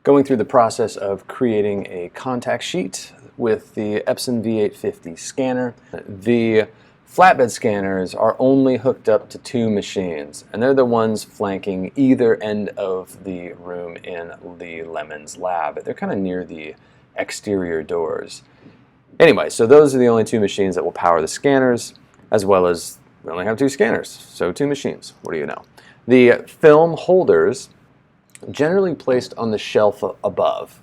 going through the process of creating a contact sheet with the Epson V850 scanner. The flatbed scanners are only hooked up to two machines, and they're the ones flanking either end of the room in the Lemons lab. They're kind of near the exterior doors. Anyway, so those are the only two machines that will power the scanners, as well as we only have two scanners, so two machines. What do you know? The film holders generally placed on the shelf above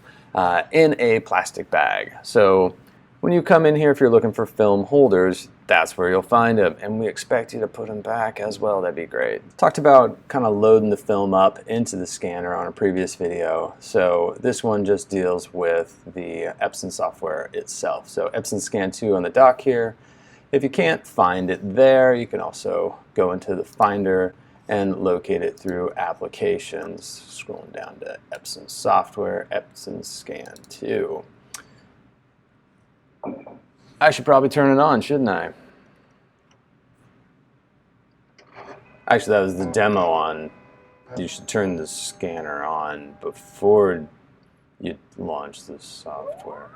in a plastic bag. So when you come in here, if you're looking for film holders, that's where you'll find them, and we expect you to put them back as well. That'd be great. Talked about kind of loading the film up into the scanner on a previous video, so this one just deals with the Epson software itself. So Epson Scan2 on the dock here. If you can't find it there, you can also go into the Finder and locate it through Applications. Scrolling down to Epson Software, Epson Scan2. I should probably turn it on, shouldn't I? Actually, that was the demo on. You should turn the scanner on before you launch the software.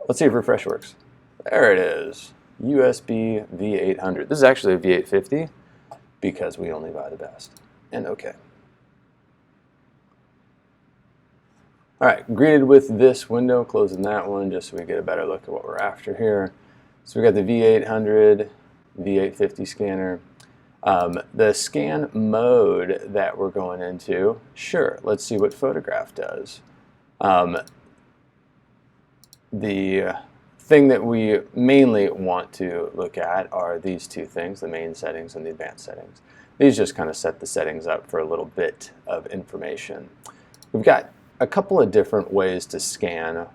Let's see if refresh works. There it is. USB V800. This is actually a V850 because we only buy the best. And okay. All right, greeted with this window, closing that one just so we get a better look at what we're after here. So we got the V800, V850 scanner. The scan mode that we're going into, sure, let's see what photograph does. The thing that we mainly want to look at are these two things, the main settings and the advanced settings. These just kind of set the settings up for a little bit of information. We've got a couple of different ways to scan.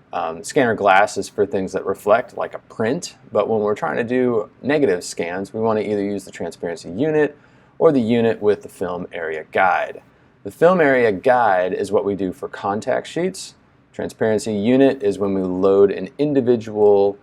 Scanner glass is for things that reflect, like a print, but when we're trying to do negative scans, we want to either use the transparency unit or the unit with the film area guide. The film area guide is what we do for contact sheets. Transparency unit is when we load an individual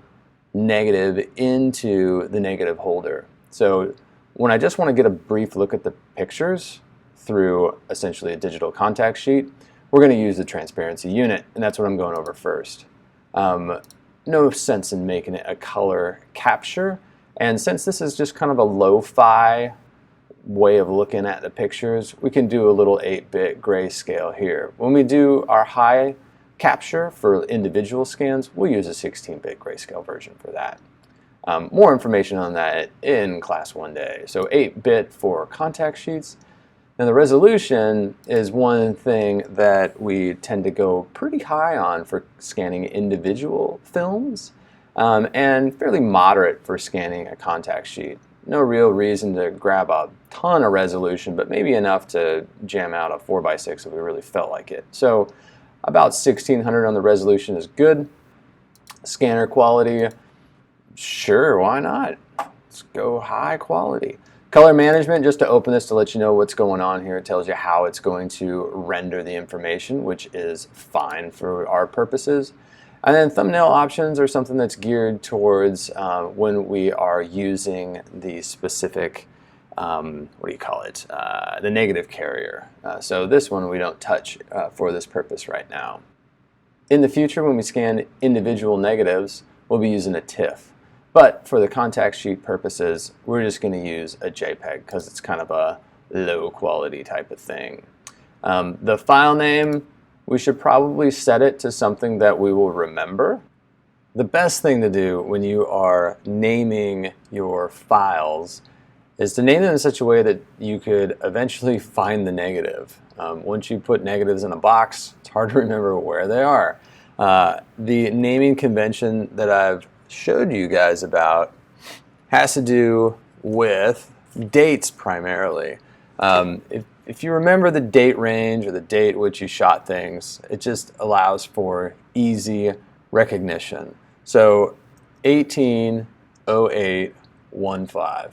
negative into the negative holder. So when I just want to get a brief look at the pictures through essentially a digital contact sheet, we're going to use the transparency unit, and that's what I'm going over first. No sense in making it a color capture, and since this is just kind of a lo-fi way of looking at the pictures, we can do a little 8-bit grayscale here. When we do our high capture for individual scans, we'll use a 16-bit grayscale version for that. More information on that in class one day. So 8-bit for contact sheets. Now the resolution is one thing that we tend to go pretty high on for scanning individual films, and fairly moderate for scanning a contact sheet. No real reason to grab a ton of resolution, but maybe enough to jam out a 4x6 if we really felt like it. So about 1600 on the resolution is good. Scanner quality, sure, why not? Let's go high quality. Color management, just to open this to let you know what's going on here. It tells you how it's going to render the information, which is fine for our purposes. And then thumbnail options are something that's geared towards when we are using the specific, the negative carrier. So this one we don't touch for this purpose right now. In the future, when we scan individual negatives, we'll be using a TIFF. But for the contact sheet purposes, we're just going to use a JPEG because it's kind of a low quality type of thing. The file name, we should probably set it to something that we will remember. The best thing to do when you are naming your files is to name them in such a way that you could eventually find the negative. Once you put negatives in a box, it's hard to remember where they are. The naming convention that I've showed you guys about has to do with dates primarily. If you remember the date range or the date which you shot things, it just allows for easy recognition. So 180815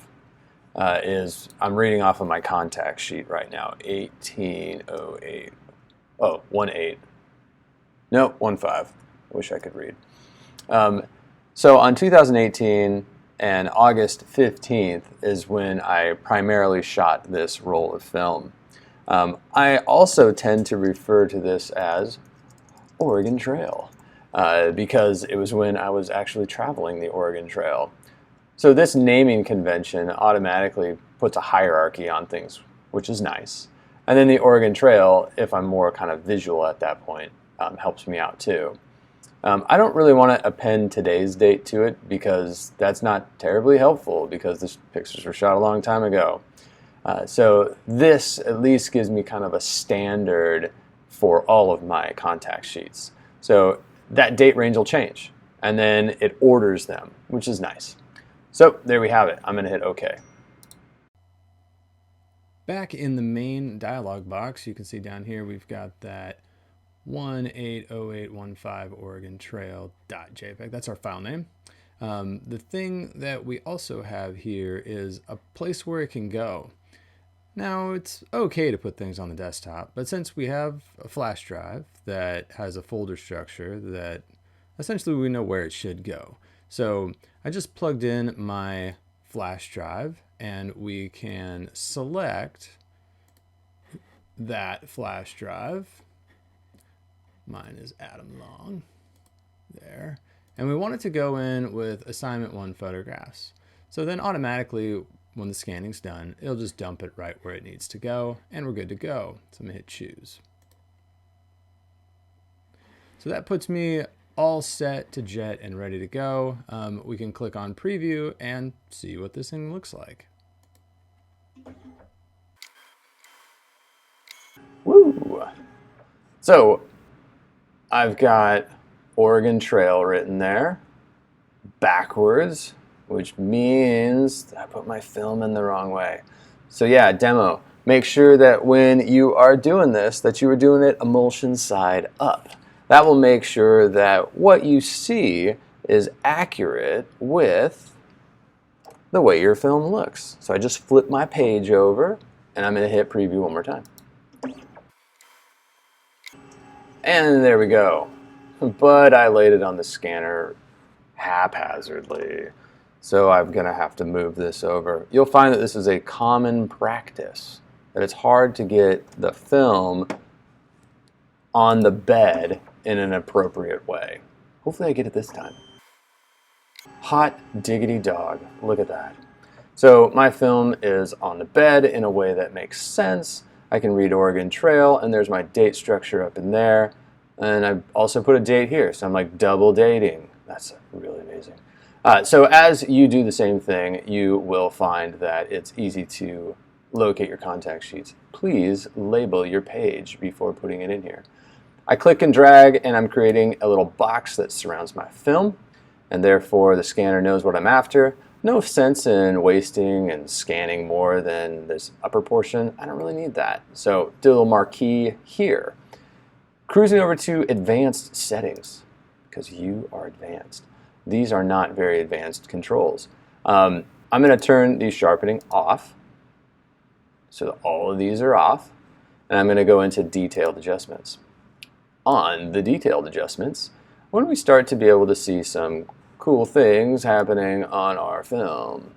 is, I'm reading off of my contact sheet right now, 1808, oh, 18, no, 15, I wish I could read. So on 2018 and August 15th is when I primarily shot this roll of film. I also tend to refer to this as Oregon Trail because it was when I was actually traveling the Oregon Trail. So this naming convention automatically puts a hierarchy on things, which is nice. And then the Oregon Trail, if I'm more kind of visual at that point, helps me out too. I don't really want to append today's date to it because that's not terribly helpful because the pictures were shot a long time ago. So this at least gives me kind of a standard for all of my contact sheets. So that date range will change and then it orders them, which is nice. So there we have it. I'm going to hit OK. Back in the main dialog box, you can see down here we've got that 180815 Oregon Trail.jpg. That's our file name. The thing that we also have here is a place where it can go. Now, it's okay to put things on the desktop, but since we have a flash drive that has a folder structure that essentially we know where it should go. So I just plugged in my flash drive and we can select that flash drive. Mine is Adam Long there. And we want it to go in with assignment 1 photographs. So then automatically when the scanning's done, it'll just dump it right where it needs to go and we're good to go. So I'm gonna hit choose. So that puts me all set to jet and ready to go. We can click on preview and see what this thing looks like. Woo! So I've got Oregon Trail written there backwards, which means that I put my film in the wrong way. So yeah, demo. Make sure that when you are doing this, that you are doing it emulsion side up. That will make sure that what you see is accurate with the way your film looks. So I just flip my page over and I'm going to hit preview one more time. And there we go. But I laid it on the scanner haphazardly. So I'm going to have to move this over. You'll find that this is a common practice, that it's hard to get the film on the bed in an appropriate way. Hopefully I get it this time. Hot diggity dog, look at that. So my film is on the bed in a way that makes sense. I can read Oregon Trail and there's my date structure up in there. And I also put a date here, so I'm like double dating. That's really amazing. So as you do the same thing, you will find that it's easy to locate your contact sheets. Please label your page before putting it in here. I click and drag and I'm creating a little box that surrounds my film and therefore the scanner knows what I'm after. No sense in wasting and scanning more than this upper portion. I don't really need that. So do a little marquee here. Cruising over to advanced settings because you are advanced. These are not very advanced controls. I'm going to turn the sharpening off so that all of these are off and I'm going to go into detailed adjustments. On the detailed adjustments, when we start to be able to see some cool things happening on our film.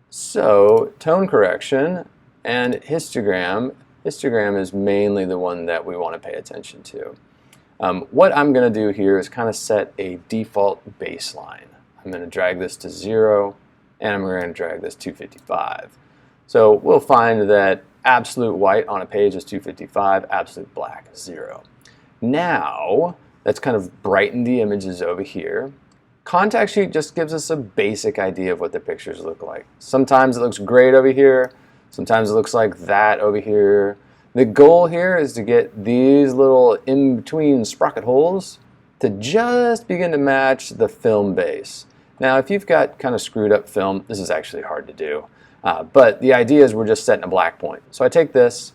So tone correction and histogram. Histogram is mainly the one that we want to pay attention to. What I'm going to do here is kind of set a default baseline. I'm going to drag this to 0 and I'm going to drag this 255. So we'll find that absolute white on a page is 255, absolute black 0. Now, let's kind of brighten the images over here. Contact sheet just gives us a basic idea of what the pictures look like. Sometimes it looks great over here, sometimes it looks like that over here. The goal here is to get these little in-between sprocket holes to just begin to match the film base. Now, if you've got kind of screwed up film, this is actually hard to do. But the idea is we're just setting a black point. So I take this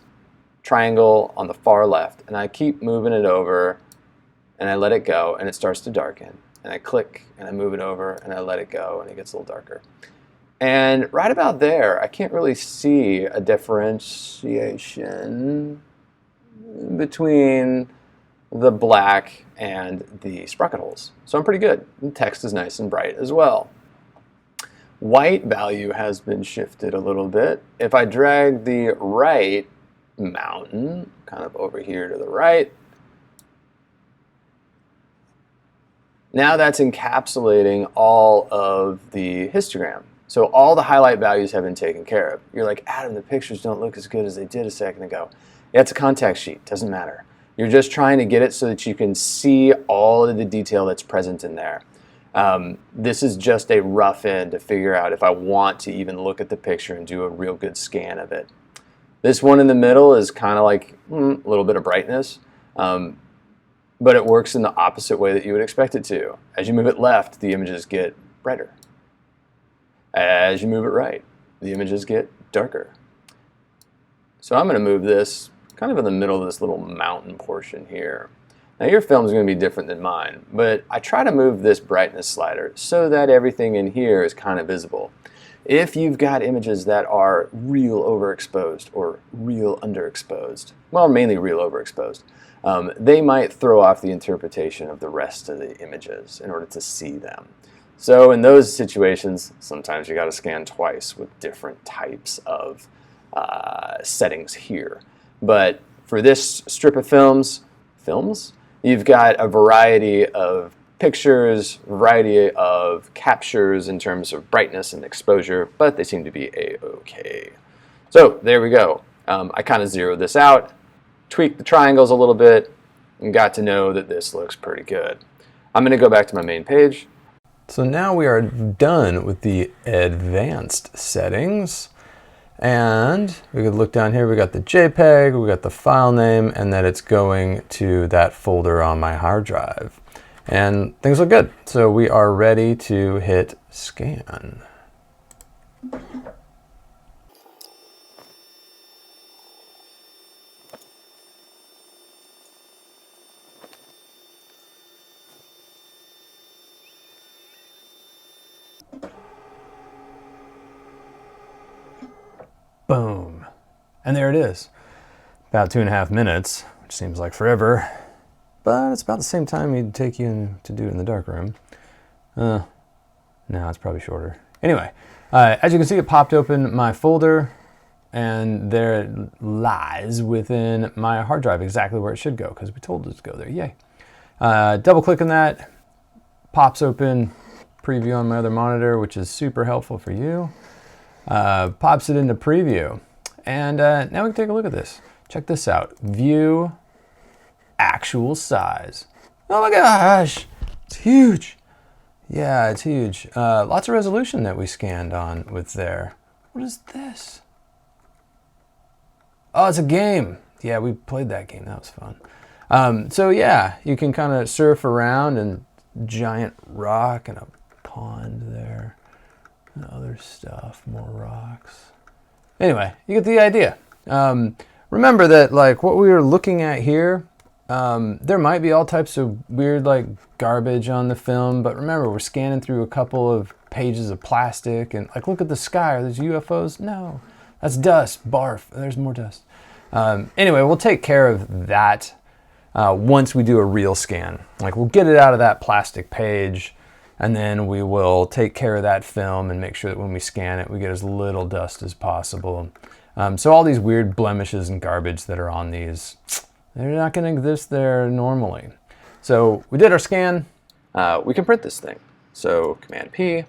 triangle on the far left and I keep moving it over and I let it go and it starts to darken. And I click and I move it over and I let it go and it gets a little darker. And right about there, I can't really see a differentiation between the black and the sprocket holes. So I'm pretty good. The text is nice and bright as well. White value has been shifted a little bit. If I drag the right mountain kind of over here to the right. Now that's encapsulating all of the histogram. So all the highlight values have been taken care of. You're like, Adam, the pictures don't look as good as they did a second ago. Yeah, it's a contact sheet, doesn't matter. You're just trying to get it so that you can see all of the detail that's present in there. This is just a rough end to figure out if I want to even look at the picture and do a real good scan of it. This one in the middle is kind of like a little bit of brightness, but it works in the opposite way that you would expect it to. As you move it left, the images get brighter. As you move it right, the images get darker. So I'm going to move this kind of in the middle of this little mountain portion here. Now your film is going to be different than mine, but I try to move this brightness slider so that everything in here is kind of visible. If you've got images that are real overexposed or real underexposed, well, mainly real overexposed, they might throw off the interpretation of the rest of the images in order to see them. So in those situations, sometimes you got to scan twice with different types of settings here. But for this strip of films, you've got a variety of pictures, variety of captures in terms of brightness and exposure, but they seem to be a-okay. So there we go. I kind of zeroed this out, tweaked the triangles a little bit, and got to know that this looks pretty good. I'm going to go back to my main page. So now we are done with the advanced settings. And we could look down here, we got the JPEG, we got the file name, and that it's going to that folder on my hard drive. And things look good. So we are ready to hit scan. Boom. And there it is. About 2.5 minutes, which seems like forever, but it's about the same time it'd take you to do it in the darkroom. No, it's probably shorter. Anyway, as you can see, it popped open my folder, and there it lies within my hard drive, exactly where it should go, because we told it to go there. Yay. Double click on that, pops open preview on my other monitor, which is super helpful for you. Pops it into preview, and now we can take a look at this. Check this out. View actual size. Oh my gosh, it's huge. Yeah, it's huge. Lots of resolution that we scanned on with there. What is this? Oh, it's a game. Yeah, we played that game. That was fun. So yeah, you can kind of surf around, and giant rock and a pond there. And other stuff, more rocks. Anyway, you get the idea. Remember that, like, what we were looking at here, there might be all types of weird, like, garbage on the film, but remember, we're scanning through a couple of pages of plastic, and, like, look at the sky. Are those UFOs? No, that's dust. Barf. There's more dust. Anyway, we'll take care of that once we do a real scan. Like, we'll get it out of that plastic page, and then we will take care of that film and make sure that when we scan it, we get as little dust as possible. So all these weird blemishes and garbage that are on these, they're not going to exist there normally. So we did our scan. We can print this thing. So Command P.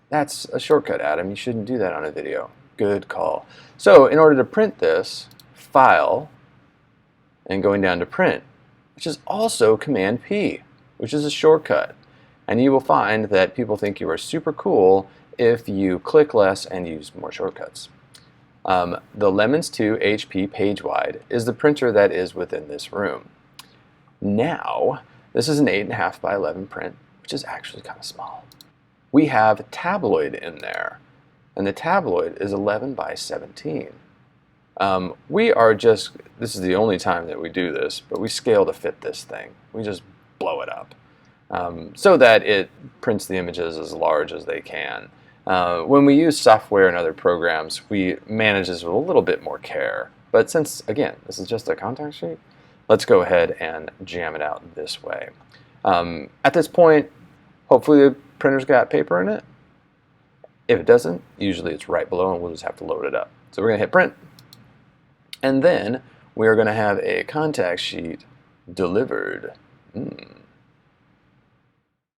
That's a shortcut, Adam. You shouldn't do that on a video. Good call. So in order to print this, File, and going down to Print, which is also Command P, which is a shortcut. And you will find that people think you are super cool if you click less and use more shortcuts. The Lemons 2 HP PageWide is the printer that is within this room. Now, this is an 8.5 by 11 print, which is actually kind of small. We have tabloid in there, and the tabloid is 11 by 17. This is the only time that we do this, but we scale to fit this thing. We just blow it up. So that it prints the images as large as they can. When we use software and other programs, we manage this with a little bit more care. But since, again, this is just a contact sheet, let's go ahead and jam it out this way. At this point, hopefully the printer's got paper in it. If it doesn't, usually it's right below, and we'll just have to load it up. So we're going to hit print. And then we are going to have a contact sheet delivered.